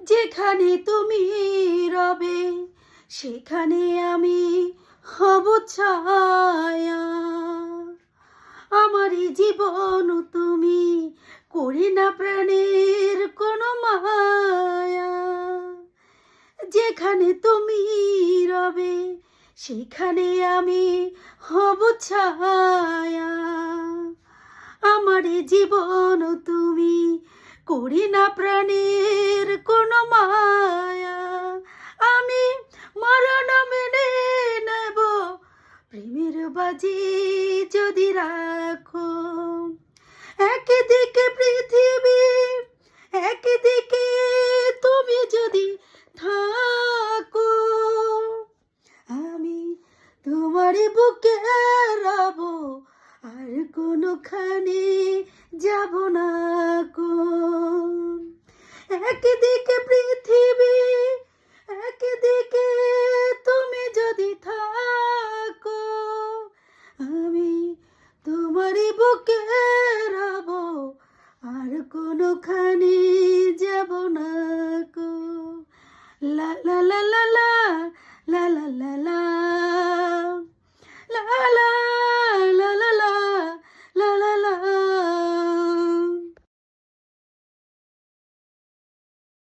যেখানে তুমি রবে সেখানে আমি হব ছায়া। আমারই জীবন তুমি করি না প্রাণের কোনো মায়া। যেখানে তুমি রবে সেখানে আমি হব ছায়া। আমারই জীবন তুমি করি না প্রাণের কোনো মায়া। আমি মরণ মেনে নেব প্রেমের বাজি যদি রাখো। একদিকে পৃথিবী একদিকে তুমি যদি থাকো, আমি তোমার বুকে রব আর কোনোখানে যাব না কো। একদিকে পৃথিবী